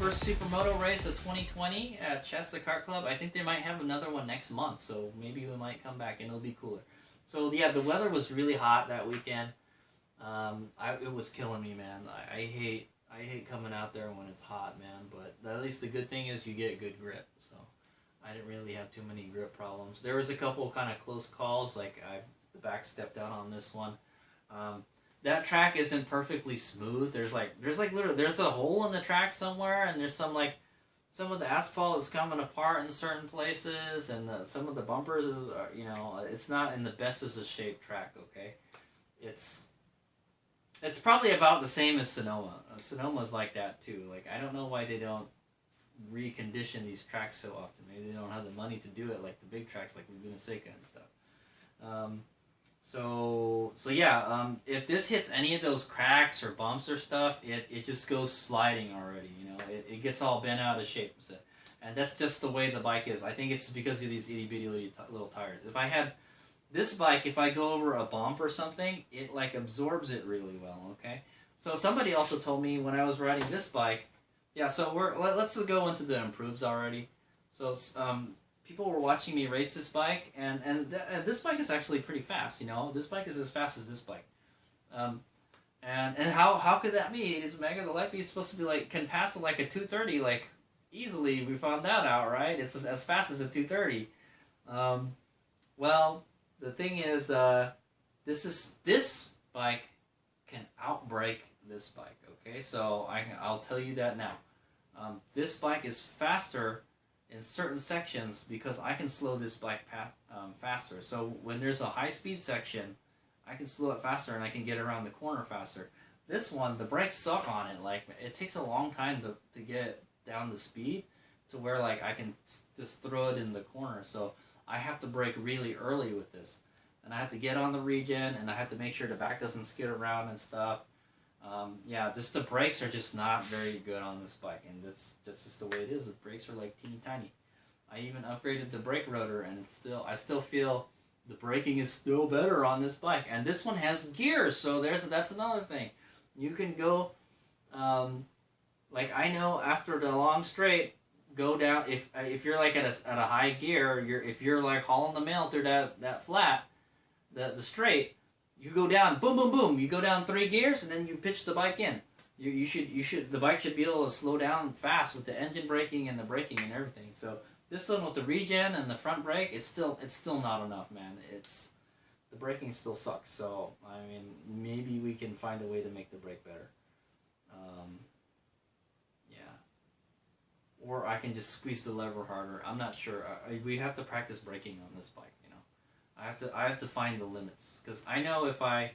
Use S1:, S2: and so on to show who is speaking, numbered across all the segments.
S1: first Supermoto race of 2020 at Shasta Kart Club. I think they might have another one next month, so maybe we might come back and it'll be cooler. So yeah, the weather was really hot that weekend. It was killing me, man. I hate coming out there when it's hot, man. But at least the good thing is you get good grip. So I didn't really have too many grip problems. There was a couple kind of close calls, like the back stepped out on this one. That track isn't perfectly smooth. There's literally there's a hole in the track somewhere, and there's some of the asphalt is coming apart in certain places, and some of the bumpers is it's not in the best of shape track. Okay, it's probably about the same as Sonoma. Sonoma's like that too. Like I don't know why they don't recondition these tracks so often. Maybe they don't have the money to do it like the big tracks like Laguna Seca and stuff. So yeah, if this hits any of those cracks or bumps or stuff, it just goes sliding already. It gets all bent out of shape. So, and that's just the way the bike is. I think it's because of these itty bitty little tires. If I had this bike, if I go over a bump or something, it like absorbs it really well. Okay. So somebody also told me when I was riding this bike, yeah. So let's go into the improves already. So people were watching me race this bike, and this bike is actually pretty fast. This bike is as fast as this bike. And how could that be? It's Mega. The Light is supposed to be can pass like a 230 like easily. We found that out, right? It's as fast as a 230. Well, the thing is, this bike can outbrake this bike. Okay, so I'll tell you that now. This bike is faster in certain sections because I can slow this bike faster. So when there's a high-speed section, I can slow it faster and I can get around the corner faster. This one, the brakes suck on it. Like it takes a long time to get down the speed to where I can just throw it in the corner. So I have to brake really early with this, and I have to get on the regen, and I have to make sure the back doesn't skid around and stuff. Yeah, just the brakes are just not very good on this bike, and that's just the way it is. The brakes are like teeny tiny. I even upgraded the brake rotor, and I still feel the braking is still better on this bike. And this one has gears, so that's another thing. You can go, I know after the long straight, go down if you're like at a high gear, if you're like hauling the mail through that flat, the straight. You go down, boom, boom, boom. You go down 3 gears, and then you pitch the bike in. The bike should be able to slow down fast with the engine braking and the braking and everything. So this one with the regen and the front brake, it's still not enough, man. The braking still sucks. So I mean, maybe we can find a way to make the brake better. Yeah. Or I can just squeeze the lever harder. I'm not sure. We have to practice braking on this bike. I have to find the limits, because I know if I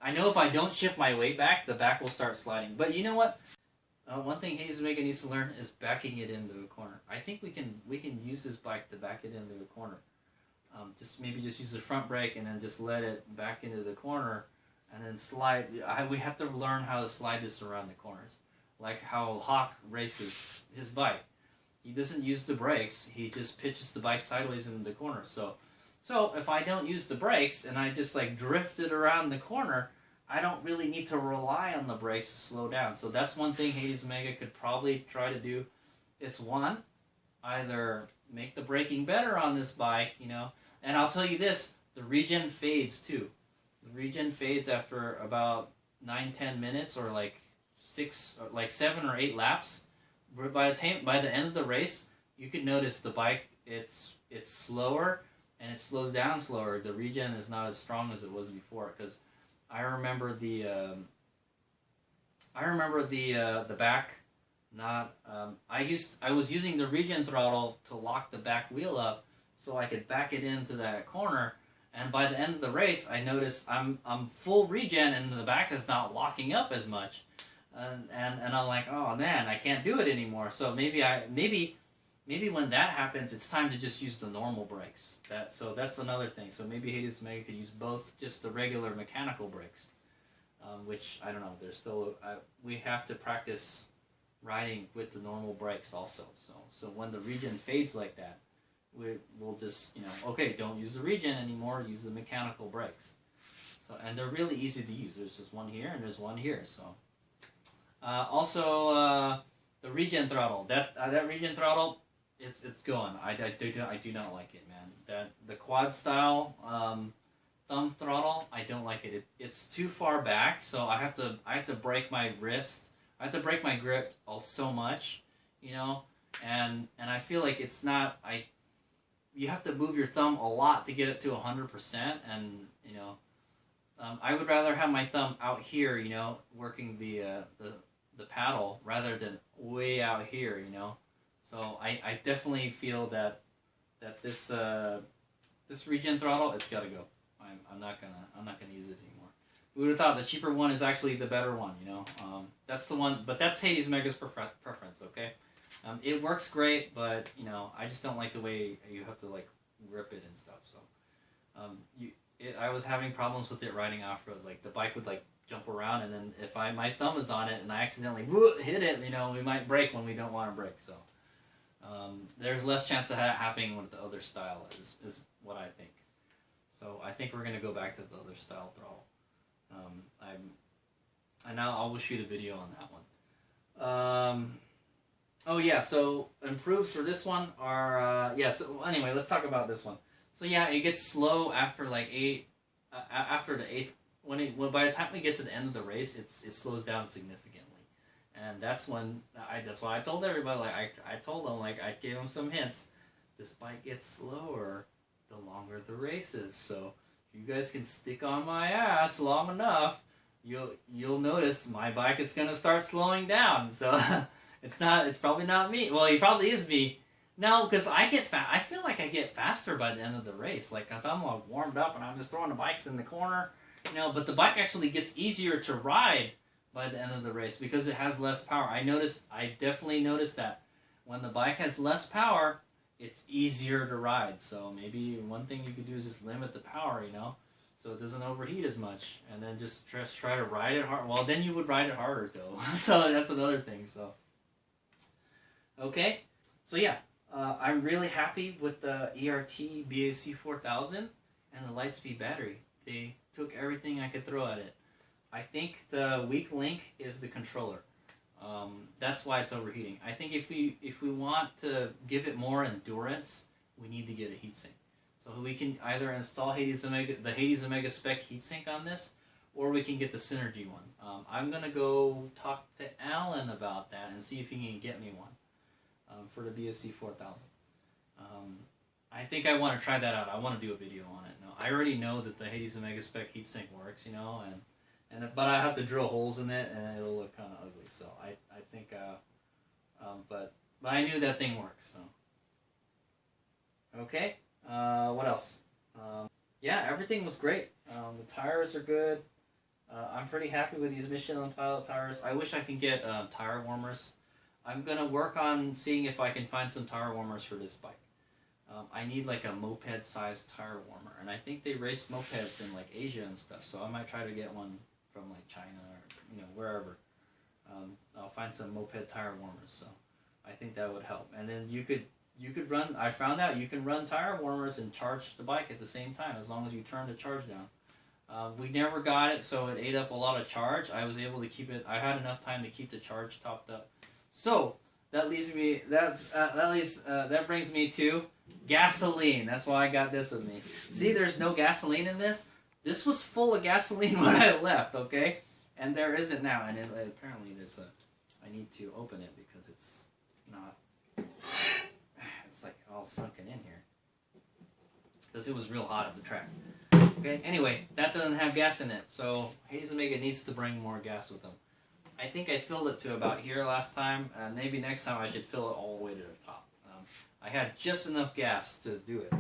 S1: don't shift my weight back, the back will start sliding. But you know what? One thing Hayes-Mega needs to learn is backing it into a corner. I think we can use this bike to back it into a corner. Just use the front brake and then just let it back into the corner, and then slide. We have to learn how to slide this around the corners, like how Hawk races his bike. He doesn't use the brakes. He just pitches the bike sideways into the corner. So if I don't use the brakes and I just drift it around the corner, I don't really need to rely on the brakes to slow down. So that's one thing Hayes-Mega could probably try to do. It's either make the braking better on this bike, and I'll tell you this, the regen fades too. The regen fades after about 9-10 minutes, or 7 or 8 laps. By the end of the race, you can notice the bike it's slower. And it slows down slower. The regen is not as strong as it was before, because I remember the back not. I was using the regen throttle to lock the back wheel up so I could back it into that corner. And by the end of the race, I noticed I'm full regen and the back is not locking up as much. And I'm like, oh man, I can't do it anymore. So maybe when that happens, it's time to just use the normal brakes. So that's another thing. So maybe Hayes-Mega could use both just the regular mechanical brakes, which I don't know. There's still we have to practice riding with the normal brakes also. So when the regen fades like that, we'll just okay, don't use the regen anymore. Use the mechanical brakes. And they're really easy to use. There's just one here and there's one here. So also. The regen throttle. That regen throttle, it's going. I do not like it, man. The quad style thumb throttle, I don't like it. It's too far back, so I have to break my wrist. I have to break my grip so much, you know, and I feel like it's not. You have to move your thumb a lot to get it to 100%, and you know, I would rather have my thumb out here, you know, working the paddle rather than way out here, you know. So I definitely feel that this this regen throttle, it's got to go. I'm not gonna use it anymore. We would have thought the cheaper one is actually the better one, you know. That's the one, but that's Hades Mega's preference, okay? It works great, but you know, I just don't like the way you have to like grip it and stuff. So, I was having problems with it riding off road. Like the bike would like jump around, and then if my thumb is on it and I accidentally hit it, you know, we might break when we don't want to break. So, there's less chance of that happening with the other style is what I think. So I think we're gonna go back to the other style throttle. I will shoot a video on that one. Oh yeah, so improves for this one are so anyway, let's talk about this one. So yeah, it gets slow after like after the eighth. When by the time we get to the end of the race, it slows down significantly, and that's when that's why I told everybody, like I told them, like I gave them some hints. This bike gets slower the longer the race is. So if you guys can stick on my ass long enough, you'll notice my bike is gonna start slowing down. So it's probably not me. Well, it probably is me. No, because I feel like I get faster by the end of the race, like because I'm all warmed up and I'm just throwing the bikes in the corner, you know. But the bike actually gets easier to ride by the end of the race because it has less power. I definitely noticed that when the bike has less power, it's easier to ride. So maybe one thing you could do is just limit the power, you know, so it doesn't overheat as much, and then just try to ride it hard. Well, then you would ride it harder though. So that's another thing. So okay, so yeah. I'm really happy with the ERT BAC 4000 and the Lightspeed battery. They took everything I could throw at it. I think the weak link is the controller. That's why it's overheating. I think if we want to give it more endurance, we need to get a heatsink. So we can either install the Hades Omega spec heatsink on this, or we can get the Synergy one. I'm gonna go talk to Alan about that and see if he can get me one. For the BSC 4000. I think I want to try that out. I want to do a video on it. No, I already know that the Hades Omega spec heatsink works, you know, but I have to drill holes in it and it'll look kind of ugly. So I think, but I knew that thing works. So okay, what else? Yeah, everything was great. The tires are good. I'm pretty happy with these Michelin Pilot tires. I wish I could get tire warmers. I'm going to work on seeing if I can find some tire warmers for this bike. I need like a moped-sized tire warmer, and I think they race mopeds in like Asia and stuff, so I might try to get one from like China or, you know, wherever. I'll find some moped tire warmers, so I think that would help. And then you could run, I found out you can run tire warmers and charge the bike at the same time as long as you turn the charge down. We never got it, so it ate up a lot of charge. I was able to keep it, I had enough time to keep the charge topped up. So that brings me to gasoline. That's why I got this with me. See, there's no gasoline in this. This was full of gasoline when I left, okay? And there isn't now. And apparently there's I need to open it because it's not. It's like all sunken in here because it was real hot at the track. Okay. Anyway, that doesn't have gas in it, so Hades Omega needs to bring more gas with them. I think I filled it to about here last time, and maybe next time I should fill it all the way to the top. I had just enough gas to do it.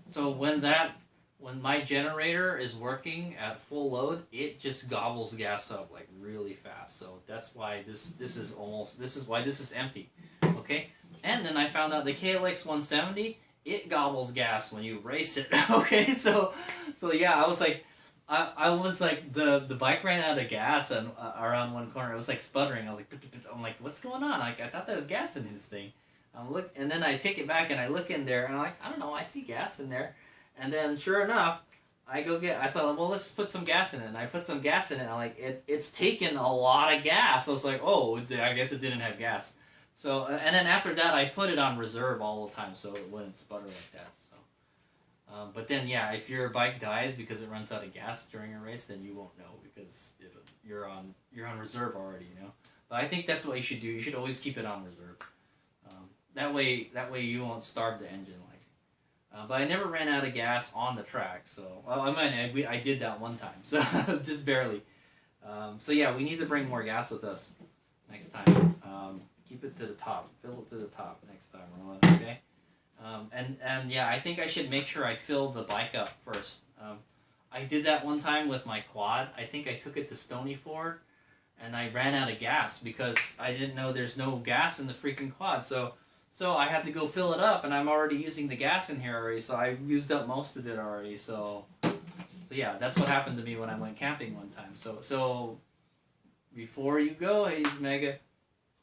S1: So when my generator is working at full load, it just gobbles gas up like really fast. So that's why this is why this is empty. Okay, and then I found out the KLX 170, it gobbles gas when you race it. Okay, so yeah, I was like. I was like, the bike ran out of gas and around one corner. It was like sputtering. I was like, I'm like, what's going on? Like, I thought there was gas in his thing. And then I take it back and I look in there and I'm like, I don't know, I see gas in there. And then sure enough, I saw, well, let's just put some gas in it. And I put some gas in it. And I'm like, it's taken a lot of gas. I was like, oh, I guess it didn't have gas. So, and then after that, I put it on reserve all the time so it wouldn't sputter like that. So, but then, yeah, if your bike dies because it runs out of gas during a race, then you won't know because you're on reserve already, you know. But I think that's what you should do. You should always keep it on reserve. That way you won't starve the engine. But I never ran out of gas on the track, so well, I did that one time, so just barely. So yeah, we need to bring more gas with us next time. Keep it to the top, fill it to the top next time, Roland. Okay. And yeah, I think I should make sure I fill the bike up first. I did that one time with my quad. I think I took it to Stony Ford, and I ran out of gas because I didn't know there's no gas in the freaking quad. So I had to go fill it up, and I'm already using the gas in here already, so I used up most of it already. So yeah, that's what happened to me when I went camping one time. So before you go, hey Mega,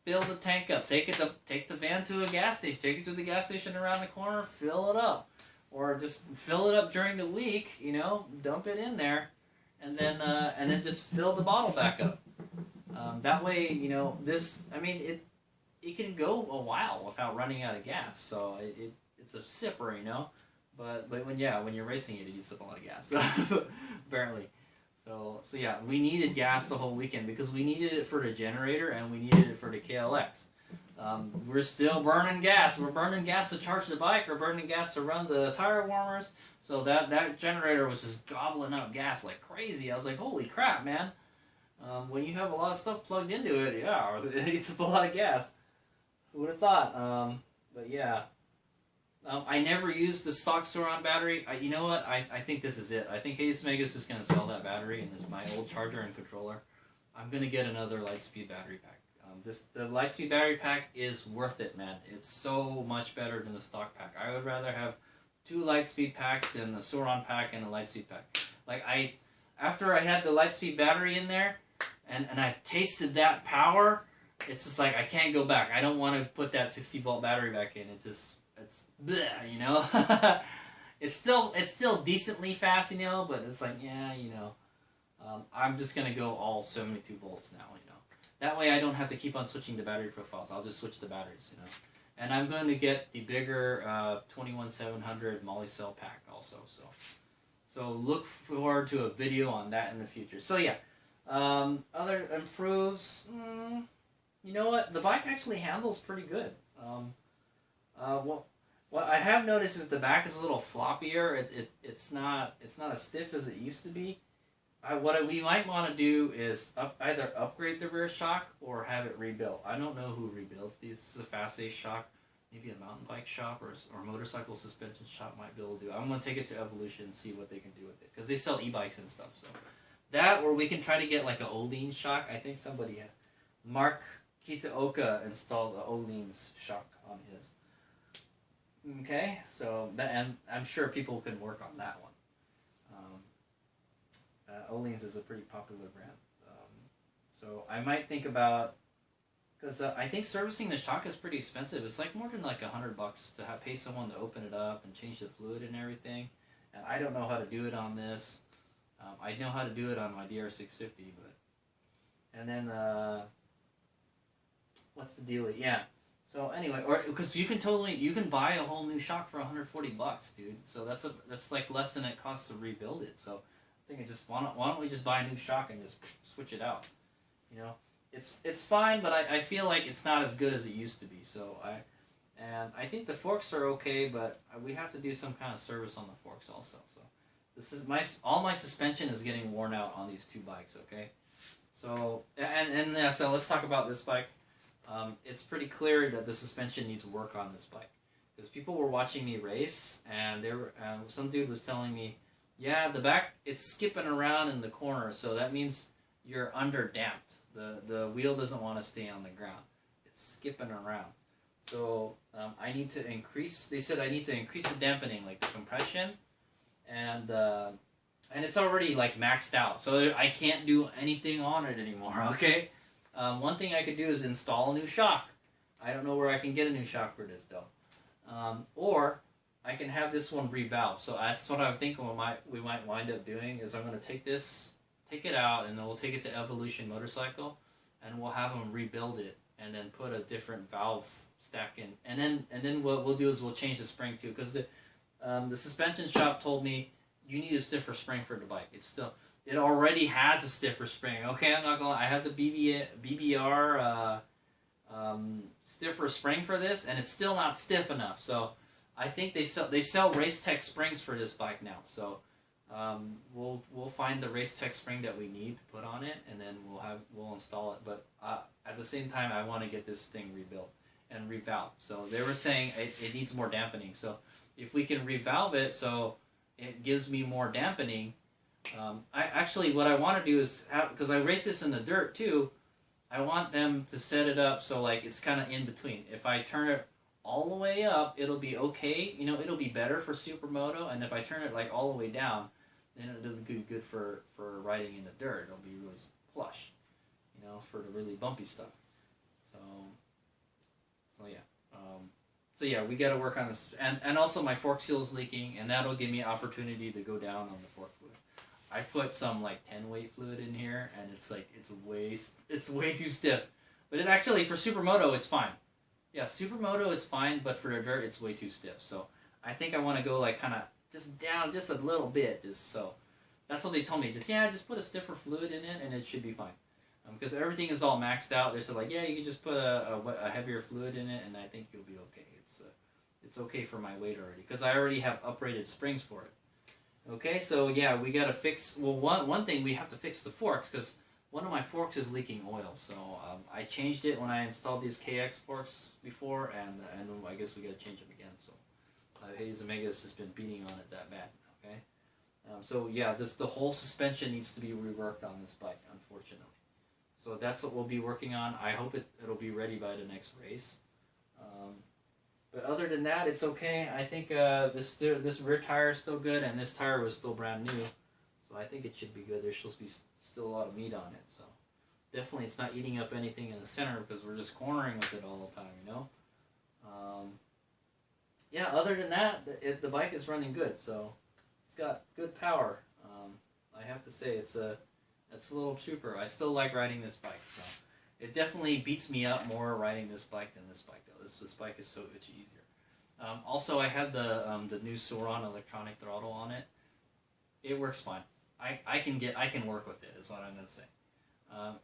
S1: fill the tank up. Take the van to a gas station. Take it to the gas station around the corner. Fill it up, or just fill it up during the week. You know, dump it in there, and then just fill the bottle back up. That way, you know, it can go a while without running out of gas, so it's a sipper, you know. But when you're racing it eats up a lot of gas, apparently. So yeah, we needed gas the whole weekend because we needed it for the generator and we needed it for the KLX. We're still burning gas. We're burning gas to charge the bike. We're burning gas to run the tire warmers. So that generator was just gobbling up gas like crazy. I was like, holy crap, man. When you have a lot of stuff plugged into it, yeah, it eats up a lot of gas. Who would have thought? But yeah. I never used the stock Sauron battery. You know what? I think this is it. I think Hayes Mega's just going to sell that battery, and this is my old charger and controller. I'm going to get another Lightspeed battery pack. The Lightspeed battery pack is worth it, man. It's so much better than the stock pack. I would rather have 2 Lightspeed packs than the Sauron pack and a Lightspeed pack. Like, after I had the Lightspeed battery in there, and I've tasted that power, it's just like I can't go back. I don't want to put that 60-volt battery back in. It's bleh, you know. it's still decently fast, you know, but it's like, yeah, you know. I'm just gonna go all 72 volts now, you know. That way I don't have to keep on switching the battery profiles. I'll just switch the batteries, you know. And I'm going to get the bigger 21700 Moly cell pack also. So look forward to a video on that in the future. So yeah, other improves. You know what? The bike actually handles pretty good. What I have noticed is the back is a little floppier. It's not as stiff as it used to be. What we might want to do is either upgrade the rear shock or have it rebuilt. I don't know who rebuilds these. This is a Fast Ace shock. Maybe a mountain bike shop or motorcycle suspension shop might be able to do it. I'm going to take it to Evolution and see what they can do with it. Because they sell e-bikes and stuff. So that, or we can try to get like an Olean shock. I think somebody, Mark Kitaoka, installed an Olean's shock on his. Okay, so and I'm sure people can work on that one. Olean's is a pretty popular brand. So I might think about, because I think servicing the shock is pretty expensive. It's like more than like $100 to pay someone to open it up and change the fluid and everything. And I don't know how to do it on this. I know how to do it on my DR650, but and then what's the deal? Yeah. So anyway, or because you can buy a whole new shock for $140, dude. So that's like less than it costs to rebuild it. So I think why don't we just buy a new shock and just switch it out? You know, it's fine, but I feel like it's not as good as it used to be. So I think the forks are okay, but we have to do some kind of service on the forks also. So this is all my suspension is getting worn out on these 2 bikes. Okay, so so let's talk about this bike. It's pretty clear that the suspension needs work on this bike because people were watching me race, and some dude was telling me, yeah, the back, it's skipping around in the corner, so that means you're under damped. The wheel doesn't want to stay on the ground. It's skipping around. So I need to increase, they said I need to increase the dampening, like the compression, and it's already like maxed out, so I can't do anything on it anymore, okay? One thing I could do is install a new shock. I don't know where I can get a new shock for this though. Or I can have this one revalve. So that's what I'm thinking we might wind up doing is I'm going to take it out, and then we'll take it to Evolution Motorcycle, and we'll have them rebuild it, and then put a different valve stack in, and then what we'll do is we'll change the spring too, because the suspension shop told me you need a stiffer spring for the bike. It already has a stiffer spring. Okay, I'm not gonna lie. I have the BBR stiffer spring for this, and it's still not stiff enough. So I think they sell Race Tech springs for this bike now. So we'll find the Race Tech spring that we need to put on it, and then we'll install it. But at the same time, I want to get this thing rebuilt and revalve. So they were saying it needs more dampening. So if we can revalve it so it gives me more dampening, what I want to do is because I race this in the dirt too, I want them to set it up so like it's kind of in between. If I turn it all the way up, it'll be okay. It'll be better for Supermoto, and if I turn it like all the way down, then it'll be good for riding in the dirt. It'll be really plush, for the really bumpy stuff. So yeah, we got to work on this, and also my fork seal is leaking, and that'll give me an opportunity to go down on the fork fluid. I put some like 10 weight fluid in here, and it's way too stiff. But it's actually for Supermoto it's fine. Yeah, Supermoto is fine, but for the dirt it's way too stiff. So I think I want to go like kind of just down just a little bit, just so. That's what they told me. Just put a stiffer fluid in it, and it should be fine. Because everything is all maxed out. They said like, yeah, you can just put a heavier fluid in it, and I think you'll be okay. It's okay for my weight already, because I already have uprated springs for it. Okay, so yeah, we gotta fix. Well, one thing we have to fix the forks, because one of my forks is leaking oil. So I changed it when I installed these KX forks before, and I guess we gotta change them again. So Hades Omega's just been beating on it that bad. Okay, so yeah, the whole suspension needs to be reworked on this bike, unfortunately. So that's what we'll be working on. I hope it'll be ready by the next race. But other than that, it's okay. I think this rear tire is still good, and this tire was still brand new. So I think it should be good. There's supposed to be still a lot of meat on it. So definitely it's not eating up anything in the center, because we're just cornering with it all the time, Yeah, other than that, the bike is running good. So it's got good power. I have to say it's a little trooper. I still like riding this bike. So it definitely beats me up more riding this bike than this bike, though. This bike is so much easier. Also, I had the new Sauron electronic throttle on it. It works fine. I can work with it, is what I'm gonna say.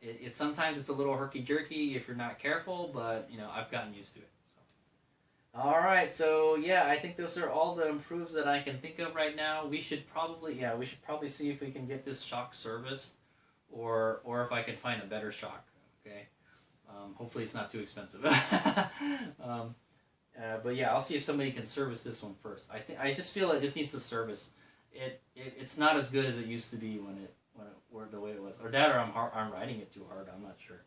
S1: It sometimes it's a little herky jerky if you're not careful, but I've gotten used to it. So. All right, so yeah, I think those are all the improves that I can think of right now. We should probably see if we can get this shock serviced, or if I can find a better shock. Okay. Hopefully it's not too expensive. But yeah, I'll see if somebody can service this one first. I just feel it just needs to service. It's not as good as it used to be when it the way it was, or that, or I'm riding it too hard. I'm not sure.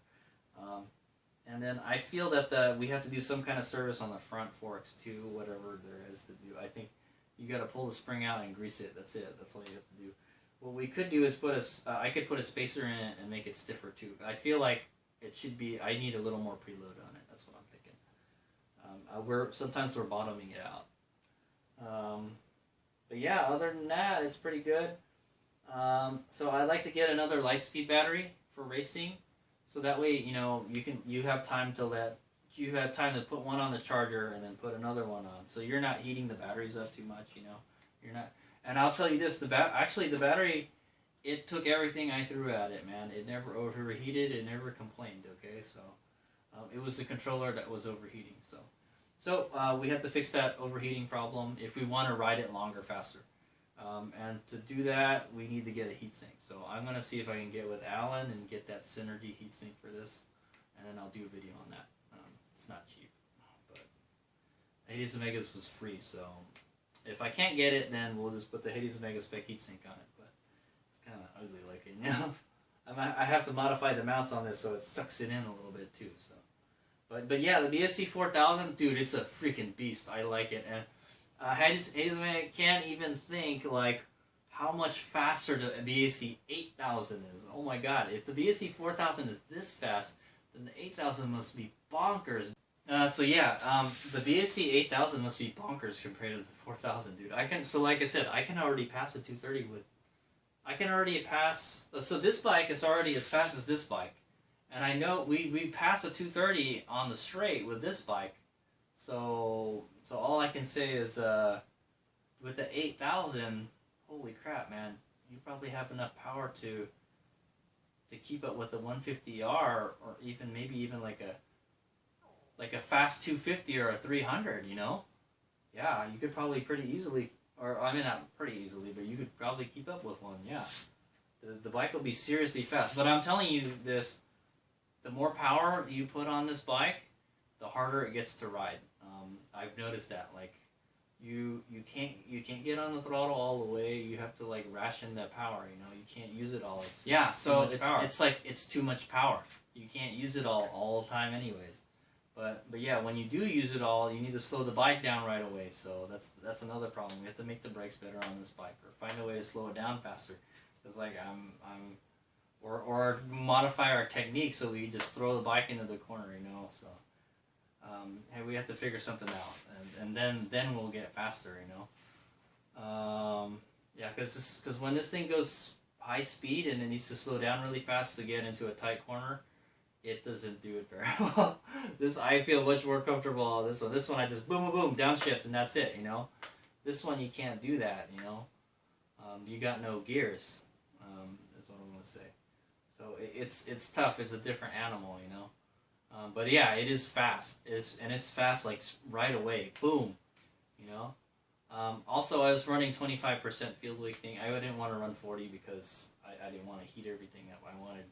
S1: And then I feel that we have to do some kind of service on the front forks too. Whatever there is to do, I think you got to pull the spring out and grease it. That's it. That's all you have to do. What we could do is I could put a spacer in it and make it stiffer too. I feel like it should be. I need a little more preload on it. That's what I'm thinking. Sometimes we're bottoming it out. But yeah, other than that, it's pretty good. So I like to get another Lightspeed battery for racing, so that way you have time to put one on the charger and then put another one on, so you're not heating the batteries up too much. You're not. And I'll tell you this: the battery, it took everything I threw at it, man. It never overheated. It never complained. Okay, so it was the controller that was overheating. So we have to fix that overheating problem if we want to ride it longer, faster. And to do that, we need to get a heatsink. So I'm gonna see if I can get with Alan and get that Synergy heatsink for this, and then I'll do a video on that. It's not cheap, but Hades Omegas was free, so. If I can't get it, then we'll just put the Hades Omega spec heatsink on it. But it's kind of ugly looking, I have to modify the mounts on this so it sucks it in a little bit too. So, but yeah, the BSC 4000, dude, it's a freaking beast. I like it, and Hades Omega can't even think like how much faster the BSC 8000 is. Oh my God! If the BSC 4000 is this fast, then the 8000 must be bonkers. So yeah, the BAC 8000 must be bonkers compared to the 4000, dude. So like I said, I can already pass a 230 with. I can already pass. So this bike is already as fast as this bike, and I know we pass a 230 on the straight with this bike. So all I can say is with the 8000, holy crap, man, you probably have enough power to keep up with the 150R, or even maybe even like a fast 250 or a 300, you know? Yeah, you could probably pretty easily, or I mean not pretty easily, but you could probably keep up with one. Yeah, the bike will be seriously fast. But I'm telling you this, the more power you put on this bike, the harder it gets to ride. I've noticed that. Like, you can't get on the throttle all the way. You have to like ration that power. You know, you can't use it all. So it's like it's too much power. You can't use it all the time, anyways. But yeah, when you do use it all, you need to slow the bike down right away. So that's another problem. We have to make the brakes better on this bike, or find a way to slow it down faster. Because like or modify our technique so we just throw the bike into the corner, you know. So hey, we have to figure something out, and then we'll get faster, you know. Yeah, because when this thing goes high speed and it needs to slow down really fast to get into a tight corner, it doesn't do it very well. I feel much more comfortable on this one. This one I just boom, boom, boom, downshift, and that's it, you know. This one you can't do that, you know. You got no gears, is what I'm going to say. So it's tough. It's a different animal, you know. But yeah, it is fast. It's fast like right away. Boom, you know. Also, I was running 25% field weakening. I didn't want to run 40 because I didn't want to heat everything up. I wanted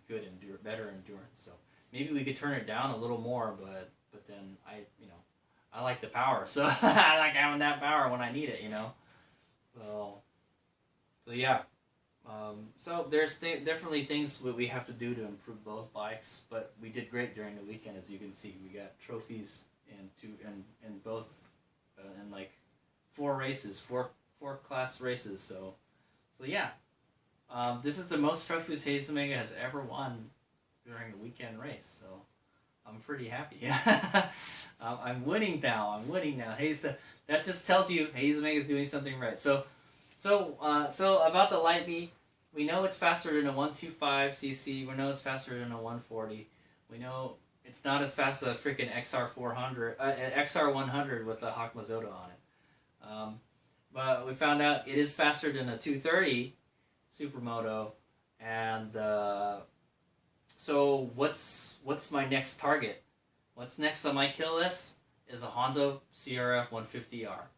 S1: better endurance. So maybe we could turn it down a little more, but then I like the power, so I like having that power when I need it, you know. So yeah. So there's definitely things we have to do to improve both bikes, but we did great during the weekend, as you can see. We got trophies in both in like four class races. So yeah. This is the most trophies Hayes Omega has ever won during a weekend race, so I'm pretty happy. I'm winning now. Hayes, that just tells you Hayes Omega is doing something right. So about the Light B, we know it's faster than a 125cc. We know it's faster than a 140. We know it's not as fast as a freaking XR100 with the Hawk Mazoda on it. But we found out it is faster than a 230 Supermoto, and so what's my next target? What's next on my kill list is a Honda CRF 150R.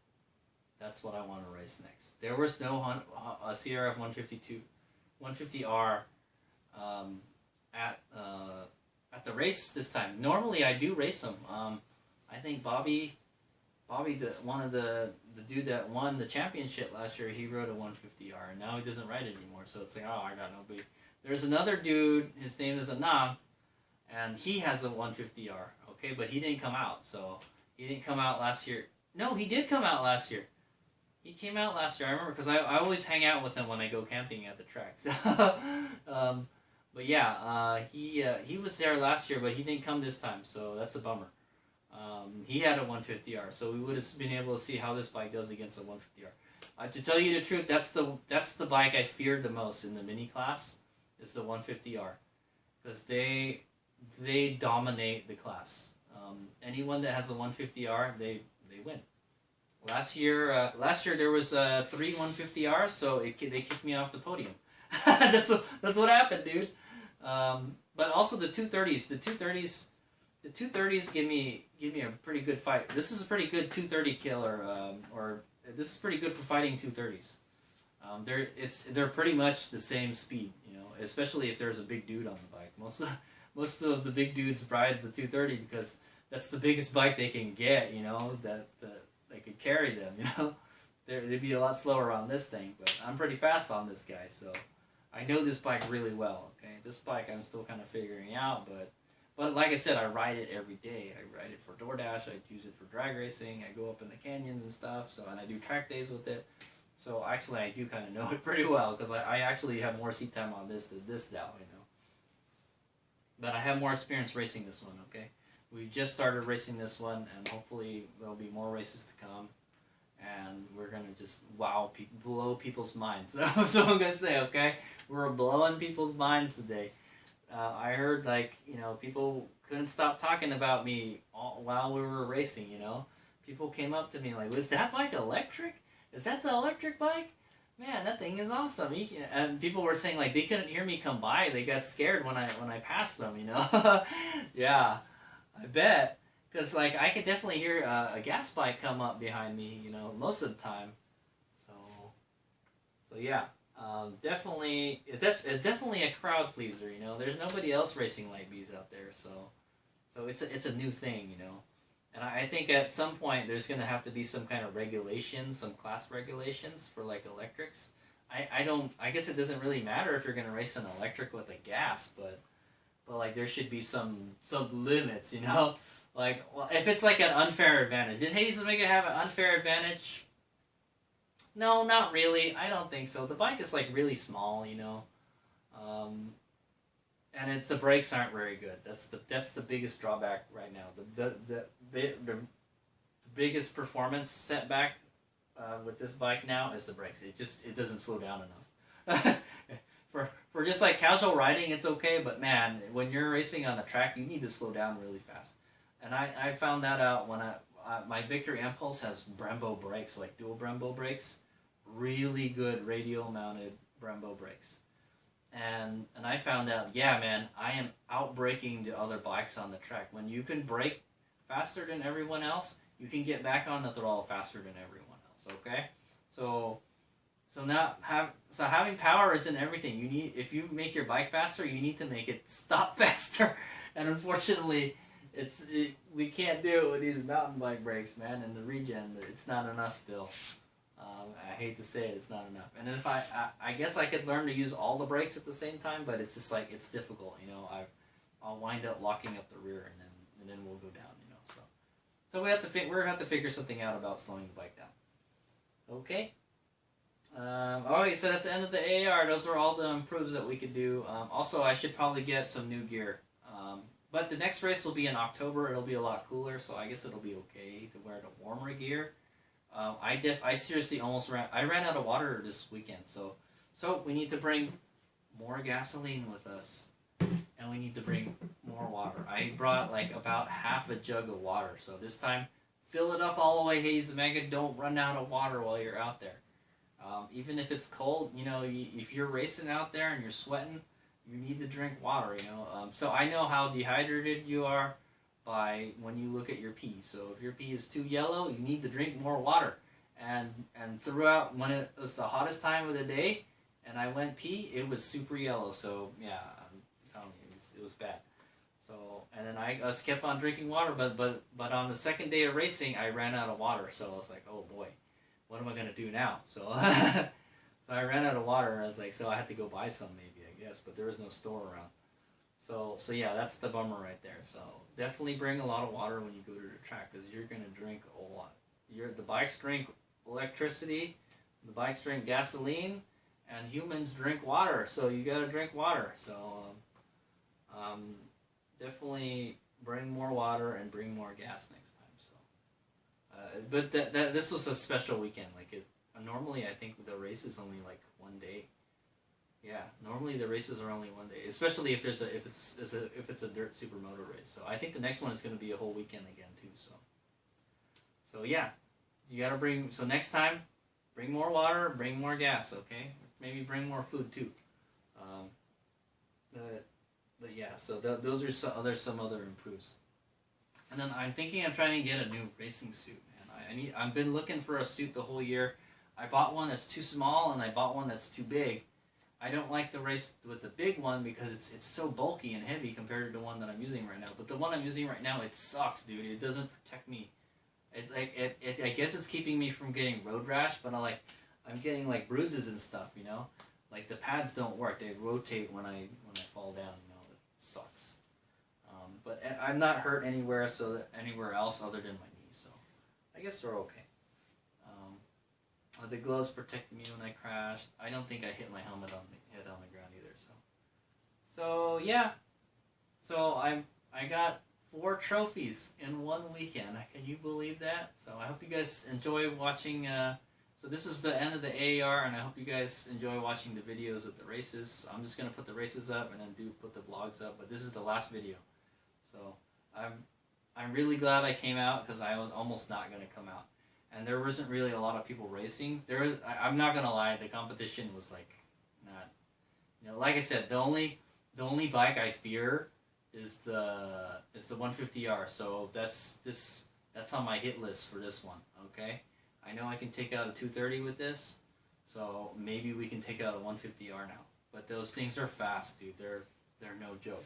S1: That's what I want to race next. There was no CRF 150R at the race this time. Normally I do race them. I think Bobby, the dude that won the championship last year, he rode a 150R, and now he doesn't ride it anymore. So it's like, oh, I got nobody. There's another dude. His name is Anam, and he has a 150R. Okay, but he didn't come out. So he didn't come out last year. No, he did come out last year. He came out last year. I remember because I always hang out with him when I go camping at the tracks. But yeah, he was there last year, but he didn't come this time. So that's a bummer. He had a 150R, so we would have been able to see how this bike does against a 150R. To tell you the truth, that's the bike I feared the most in the mini class, is the 150R, because they dominate the class. Anyone that has a 150R, they win. Last year there was 3 150Rs, so they kicked me off the podium. that's what happened, dude. But also the 230s. The 230s give me a pretty good fight. This is a pretty good 230 killer, or this is pretty good for fighting 230s. They're pretty much the same speed, you know. Especially if there's a big dude on the bike. Most of the big dudes ride the 230 because that's the biggest bike they can get, you know. That they could carry them, you know. They'd be a lot slower on this thing, but I'm pretty fast on this guy, so I know this bike really well. Okay, this bike I'm still kind of figuring out, but like I said, I ride it every day. I ride it for DoorDash. I use it for drag racing. I go up in the canyons and stuff. And I do track days with it. So actually, I do kind of know it pretty well because I actually have more seat time on this than this now, you know. But I have more experience racing this one. Okay, we just started racing this one, and hopefully there'll be more races to come. And we're gonna just blow people's minds. So I'm gonna say, okay, we're blowing people's minds today. I heard people couldn't stop talking about me while we were racing. People came up to me like, "Was that bike electric? Is that the electric bike? Man, that thing is awesome." And people were saying like they couldn't hear me come by. They got scared when I passed them. Yeah, I bet. Because, I could definitely hear a gas bike come up behind me, most of the time. So yeah. Definitely, it's definitely a crowd pleaser, There's nobody else racing light bees out there, so it's a new thing, And I think at some point there's going to have to be some kind of regulations, some class regulations for, electrics. I guess it doesn't really matter if you're going to race an electric with a gas, but there should be some limits, well, if it's an unfair advantage. Did Hades Omega have an unfair advantage? No, not really. I don't think so. The bike is really small, and the brakes aren't very good. That's the biggest drawback right now. The biggest performance setback with this bike now is the brakes. It doesn't slow down enough. For just casual riding, it's okay, but man, when you're racing on the track, you need to slow down really fast. And I found that out when my Victory Impulse has Brembo brakes, dual Brembo brakes, really good radial mounted Brembo brakes. And I found out, yeah, man, I am outbraking the other bikes on the track. When you can brake faster than everyone else, you can get back on the throttle faster than everyone else. Okay, so having power isn't everything. If you make your bike faster, you need to make it stop faster. And unfortunately, we can't do it with these mountain bike brakes, man. And the regen, it's not enough still. I hate to say it, it's not enough. And if I guess I could learn to use all the brakes at the same time, but it's just it's difficult, I'll wind up locking up the rear, and then we'll go down, So we're gonna have to figure something out about slowing the bike down. Okay. Okay, so that's the end of the AAR. Those were all the improves that we could do. Also, I should probably get some new gear. But the next race will be in October. It'll be a lot cooler, so I guess it'll be okay to wear the warmer gear. I seriously almost ran out of water this weekend, so we need to bring more gasoline with us, and we need to bring more water. I brought about half a jug of water, so this time fill it up all the way, Hades Omega. Don't run out of water while you're out there. Even if it's cold, if you're racing out there and you're sweating, you need to drink water, So I know how dehydrated you are by when you look at your pee. So if your pee is too yellow, you need to drink more water. And throughout, when it was the hottest time of the day, and I went pee, it was super yellow. So yeah, I'm telling you, it was bad. So, and then I just kept on drinking water, but on the second day of racing, I ran out of water. So I was like, oh boy, what am I gonna do now? So so I ran out of water, and I was like, so I had to go buy some maybe, I guess, but there was no store around. So yeah, that's the bummer right there. So definitely bring a lot of water when you go to the track, because you're gonna drink a lot. The bikes drink electricity, the bikes drink gasoline, and humans drink water. So you gotta drink water. So definitely bring more water and bring more gas next time. So, but this was a special weekend. Normally I think the race is only 1 day. Yeah, normally the races are only 1 day, especially if it's a dirt supermoto race. So I think the next one is going to be a whole weekend again too. So yeah, you gotta bring. So next time, bring more water, bring more gas. Okay, maybe bring more food too. But yeah, so those are some other improves. And then I'm thinking of trying to get a new racing suit. Man, I've been looking for a suit the whole year. I bought one that's too small, and I bought one that's too big. I don't like the race with the big one because it's so bulky and heavy compared to the one that I'm using right now. But the one I'm using right now, it sucks, dude. It doesn't protect me. I guess it's keeping me from getting road rash, but I'm getting bruises and stuff, the pads don't work. They rotate when I fall down, It sucks. But I'm not hurt anywhere else other than my knee, so I guess they're okay. The gloves protected me when I crashed. I don't think I hit my head on the ground either. So yeah. So I got 4 trophies in one weekend. Can you believe that? So I hope you guys enjoy watching. So this is the end of the AAR, and I hope you guys enjoy watching the videos of the races. I'm just gonna put the races up and then put the vlogs up. But this is the last video, so I'm really glad I came out because I was almost not gonna come out, and there wasn't really a lot of people racing. I'm not gonna lie, the competition was like not. Like I said, the only bike I fear is the 150R. So that's on my hit list for this one. Okay, I know I can take out a 230 with this, so maybe we can take out a 150R now. But those things are fast, dude. They're no joke.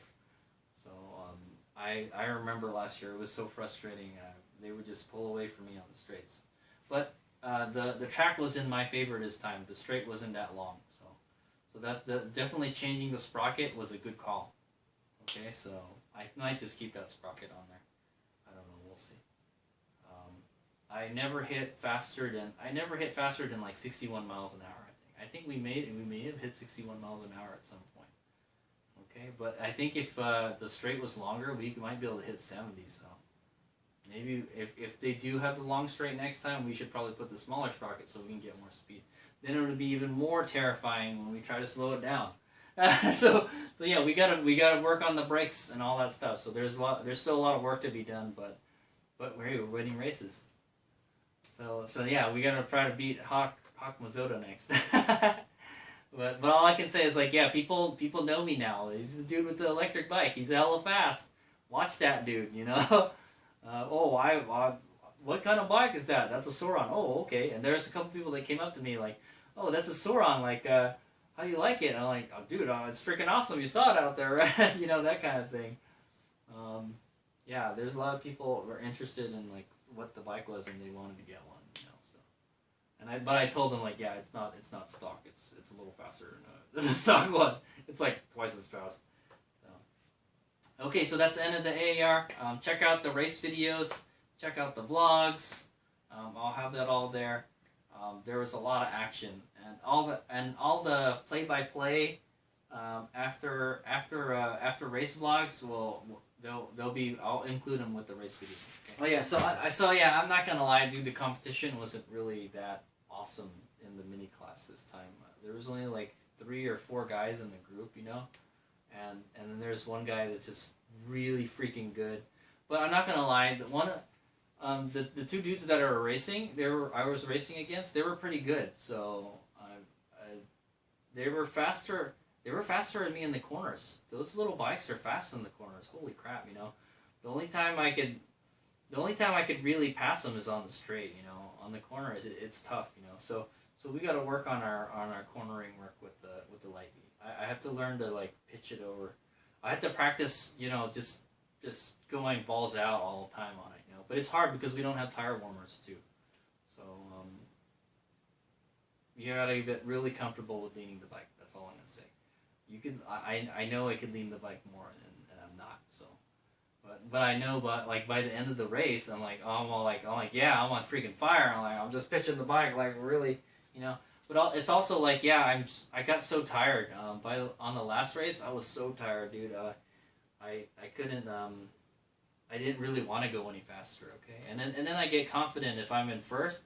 S1: So I remember last year it was so frustrating. They would just pull away from me on the straights. But the track was in my favor this time. The straight wasn't that long, so that definitely changing the sprocket was a good call. Okay, so I might just keep that sprocket on there. I don't know. We'll see. I never hit faster than like 61 miles an hour. I think we may have hit 61 miles an hour at some point. Okay, but I think if the straight was longer, we might be able to hit 70. So maybe if they do have the long straight next time, we should probably put the smaller sprocket so we can get more speed. Then it would be even more terrifying when we try to slow it down. So yeah, we gotta work on the brakes and all that stuff. So there's still a lot of work to be done, but we're winning races. So yeah, we gotta try to beat Hawk Mazzotta next. but all I can say is like, yeah, people know me now. He's the dude with the electric bike. He's hella fast. Watch that dude, you know. What kind of bike is that? That's a Sauron. Oh, okay. And there's a couple people that came up to me like, oh, that's a Sauron. Like, how do you like it? And I'm like, oh, dude, it's freaking awesome. You saw it out there, right? You know, that kind of thing. Yeah, there's a lot of people who are interested in like what the bike was and they wanted to get one. You know, so. But I told them like, yeah, it's not stock. It's a little faster than the stock one. It's like twice as fast. So. Okay, so that's the end of the AAR. Check out the race videos. Check out the vlogs. I'll have that all there. There was a lot of action, and all the play-by-play after race vlogs they'll be. I'll include them with the race video. Okay? Oh yeah, so I'm not gonna lie, dude. The competition wasn't really that awesome in the mini class this time. There was only like 3 or 4 guys in the group, you know, and then there's one guy that's just really freaking good. But I'm not gonna lie, the 2 dudes that are racing, I was racing against, they were pretty good. So they were faster. They were faster than me in the corners. Those little bikes are fast in the corners. Holy crap! You know, the only time I could really pass them is on the straight. You know, on the corner it's tough. You know, so we got to work on our cornering work with the light beat. I have to learn to like pitch it over. I have to practice. You know, just going balls out all the time on it. But it's hard because we don't have tire warmers too. So you gotta get really comfortable with leaning the bike. That's all I'm gonna say. You could, I know I could lean the bike more, and I'm not. So, but I know, but like by the end of the race, I'm like, I'm yeah, I'm on freaking fire. I'm just pitching the bike like really, you know. But it's also like, yeah, I got so tired. On the last race, I was so tired, dude. I couldn't. I didn't really want to go any faster, okay? And then I get confident if I'm in first.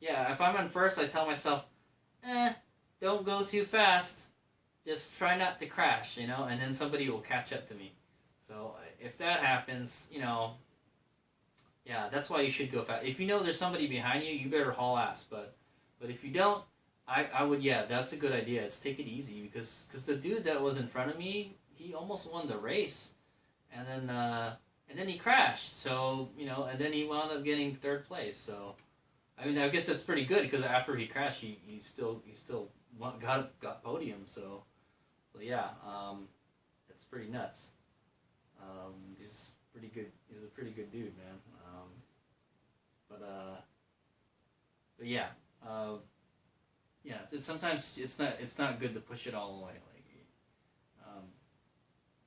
S1: If I'm in first, I tell myself, don't go too fast. Just try not to crash, you know? And then somebody will catch up to me. So if that happens, you know, yeah, that's why you should go fast. If you know there's somebody behind you, you better haul ass. But if you don't, I would, yeah, that's a good idea. It's take it easy because the dude that was in front of me, he almost won the race. And then he crashed. So, you know, and then he wound up getting 3rd place. So, I mean, I guess that's pretty good because after he crashed, he still got podium. So yeah, it's pretty nuts. He's pretty good. He's a pretty good dude, man. But yeah, sometimes it's not good to push it all the way.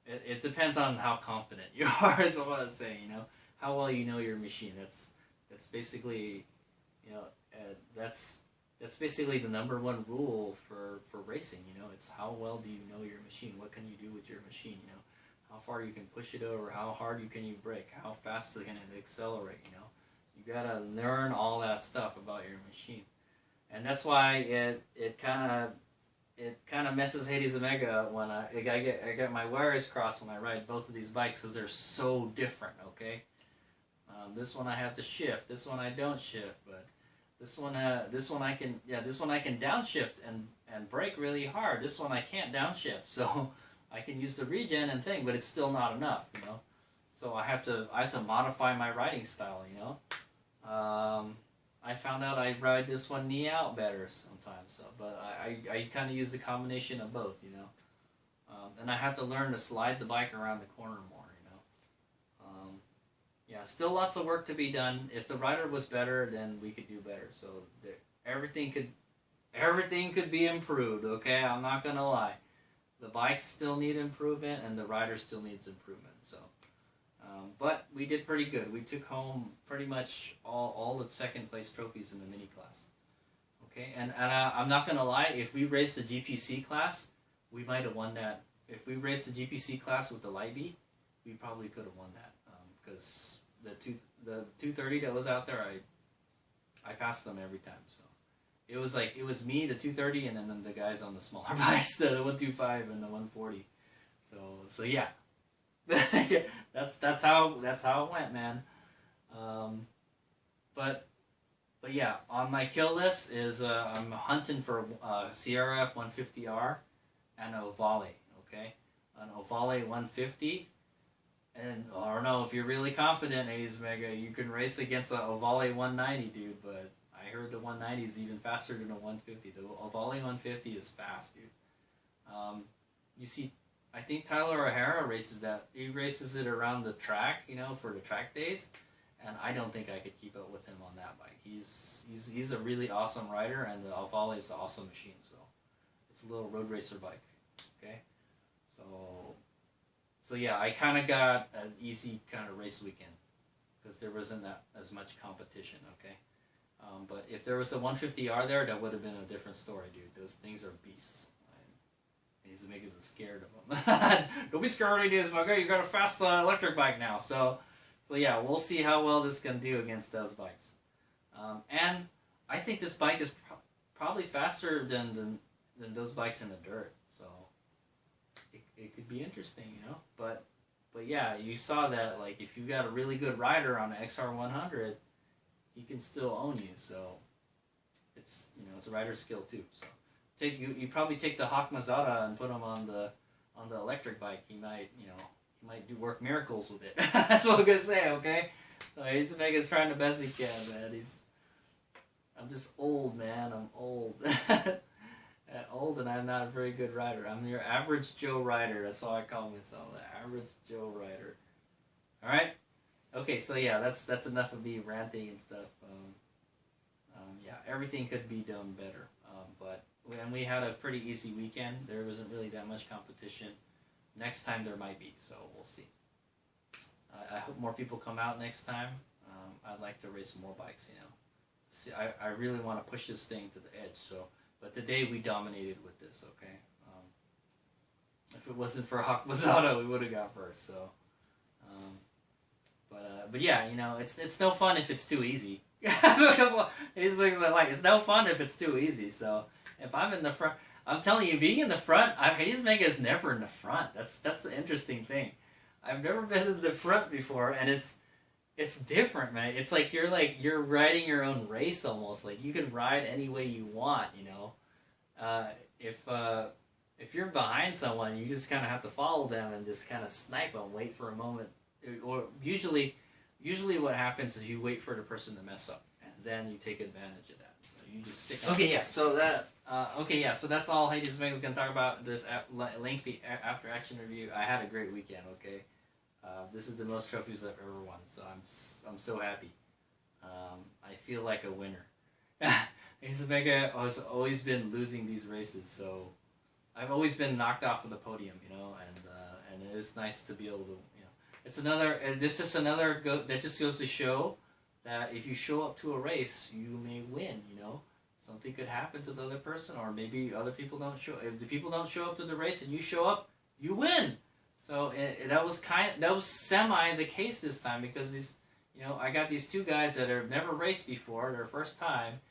S1: It depends on how confident you are, is what I was saying, you know. How well you know your machine. That's basically, you know, that's basically the #1 rule for racing, you know. It's how well do you know your machine? What can you do with your machine, you know? how far you can push it over, how hard can you brake, how fast can it accelerate. You gotta learn all that stuff about your machine, and that's why it kind of messes Hades Omega up when I get my wires crossed when I ride both of these bikes because they're so different. Okay, this one I have to shift, this one I don't shift, but this one I can downshift and brake really hard. This one I can't downshift, so I can use the regen and thing, but it's still not enough. So I have to modify my riding style. I found out I ride this one knee out better sometimes, so but I kind of use the combination of both, and I have to learn to slide the bike around the corner more, yeah, still lots of work to be done. If the rider was better, then we could do better. So everything could be improved. Okay, I'm not gonna lie. The bikes still need improvement, and the rider still needs improvement. So. But we did pretty good. We took home pretty much all the second place trophies in the mini class. Okay, and I'm not going to lie, if we raced the GPC class, we might have won that. If we raced the GPC class with the Light B, we probably could have won that. Because the 230 that was out there, I passed them every time. So it was me, the 230, and then the guys on the smaller bikes, the 125 and the 140. So yeah. that's how it went, man. But yeah, on my kill list is I'm hunting for CRF 150R and Ovale. Okay, an Ovale 150, and I don't know if you're really confident, Hades Omega, you can race against a Ovale 190, dude. But I heard the 190 is even faster than a 150. The Ovale 150 is fast, dude. You see. I think Tyler O'Hara races that. He races it around the track, for the track days, and I don't think I could keep up with him on that bike. He's a really awesome rider, and the Ovale is an awesome machine. So it's a little road racer bike. Okay, so yeah, I kind of got an easy kind of race weekend because there wasn't that as much competition. Okay, but if there was a 150R there, that would have been a different story, dude. Those things are beasts. Hades Omega's scared of them. Don't be scared, Hades Omega. You got a fast electric bike now. So yeah, we'll see how well this can do against those bikes. And I think this bike is probably faster than those bikes in the dirt. So it could be interesting, But yeah, you saw that if you got a really good rider on an XR100, he can still own you. So it's it's a rider skill too. So. You probably take the Hawk Mazada and put him on the electric bike. He might do work miracles with it. That's what I'm gonna say. Okay, so Hades Omega's trying the best he can, man. I'm just old, man. I'm old. Old, and I'm not a very good rider. I'm your average Joe rider. That's how I call myself, the average Joe rider. All right. Okay, so yeah, that's enough of me ranting and stuff. Yeah, everything could be done better, but. And we had a pretty easy weekend. There wasn't really that much competition. Next time there might be, so we'll see. I hope more people come out next time. I'd like to race more bikes, See, I really want to push this thing to the edge. So, but today we dominated with this. Okay. If it wasn't for Hawk Mazada, we would have got first. So, but yeah, it's no fun if it's too easy. It's no fun if it's too easy. So. If I'm in the front, I'm telling you, being in the front, Hades Omega is never in the front. That's the interesting thing. I've never been in the front before, and it's different, man. It's you're riding your own race almost. You can ride any way you want, If you're behind someone, you just kind of have to follow them and just kind of snipe them, wait for a moment. Or usually what happens is you wait for the person to mess up, and then you take advantage of that. You just stick. Okay, yeah. So so that's all Hades Omega is gonna talk about. There's lengthy after action review. I had a great weekend. Okay, this is the most trophies I've ever won, so I'm so happy. I feel like a winner. Hades Omega has always been losing these races, so I've always been knocked off of the podium, and it is nice to be able to, it's another. This is another that just goes to show. That if you show up to a race, you may win, Something could happen to the other person, or maybe other people don't show. If the people don't show up to the race and you show up, you win. So that was semi the case this time because these, I got these two guys that have never raced before, their first time,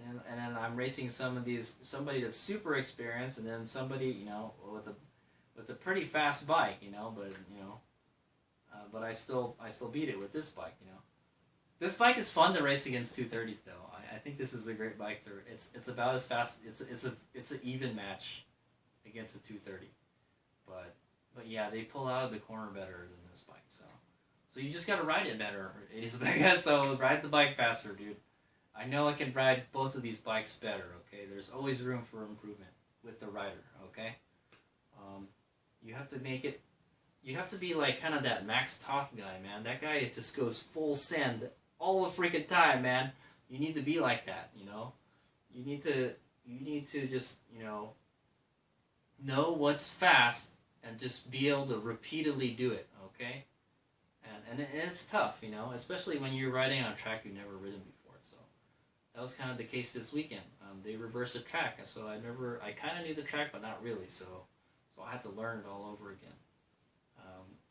S1: and then I'm racing somebody that's super experienced, and then somebody with a pretty fast bike, but I still beat it with this bike. This bike is fun to race against 230s though. I think this is a great bike. It's about as fast. It's an even match against a 230, but yeah, they pull out of the corner better than this bike. So you just gotta ride it better. So ride the bike faster, dude. I know I can ride both of these bikes better. Okay, there's always room for improvement with the rider. Okay, you have to make it. You have to be like kind of that Max Toth guy, man. That guy just goes full send all the freaking time, man. You need to be like that, You need to just, know what's fast and just be able to repeatedly do it, okay? And it's tough, especially when you're riding on a track you've never ridden before. So that was kind of the case this weekend. They reversed the track, and so I kind of knew the track, but not really. So I had to learn it all over again.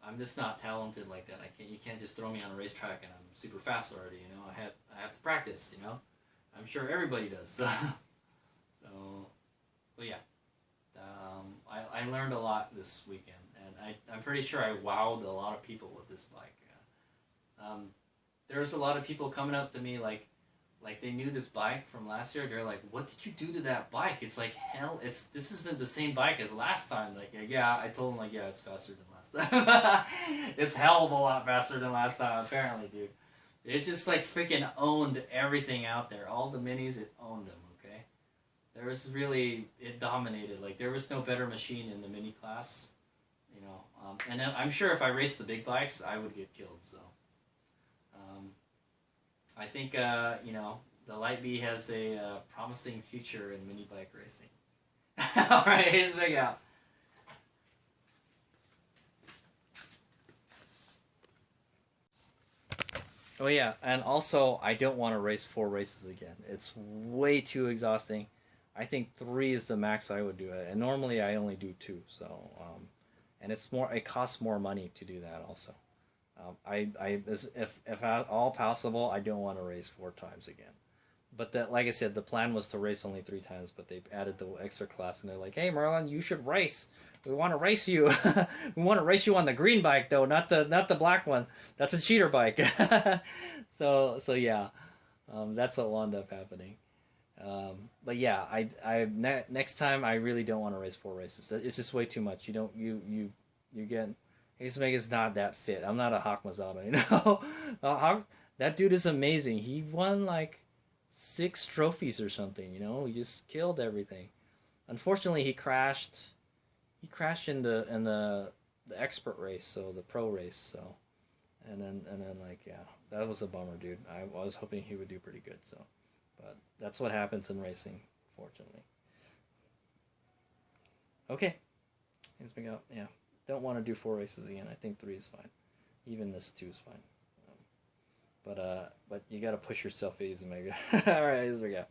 S1: I'm just not talented like that. You can't just throw me on a racetrack and I'm super fast already. I have to practice. I'm sure everybody does. So but yeah, I learned a lot this weekend, and I'm pretty sure I wowed a lot of people with this bike. There was a lot of people coming up to me like they knew this bike from last year. They're like, "What did you do to that bike? It's like hell. This isn't the same bike as last time." Like, yeah, I told them it's faster than last time. It's hell of a lot faster than last time, apparently, dude. It just like freaking owned everything out there. All the minis, it owned them. Okay, it dominated. Like there was no better machine in the mini class, And I'm sure if I raced the big bikes, I would get killed. So. I think, the Light B has a promising future in mini bike racing. Alright, here's Big Out. Oh yeah, and also, I don't want to race 4 races again. It's way too exhausting. I think 3 is the max I would do it, and normally I only do 2, so, and it costs more money to do that also. If at all possible, I don't want to race 4 times again. But like I said, the plan was to race only 3 times, but they added the extra class, and they're like, "Hey, Merlin, you should race. We want to race you. We want to race you on the green bike, though, not the black one. That's a cheater bike." So yeah, that's what wound up happening. But yeah, next time I really don't want to race 4 races. It's just way too much. You get. Ace Vega's not that fit. I'm not a Hawk Mazzano, that dude is amazing. He won like 6 trophies or something, He just killed everything. Unfortunately, he crashed. He crashed in the expert race, so the pro race. So, and then that was a bummer, dude. I was hoping he would do pretty good. So, but that's what happens in racing, fortunately. Okay, Ace Vega, yeah. Don't want to do 4 races again. I think 3 is fine. Even this 2 is fine. But you got to push yourself, Ace Omega. All right, here we go.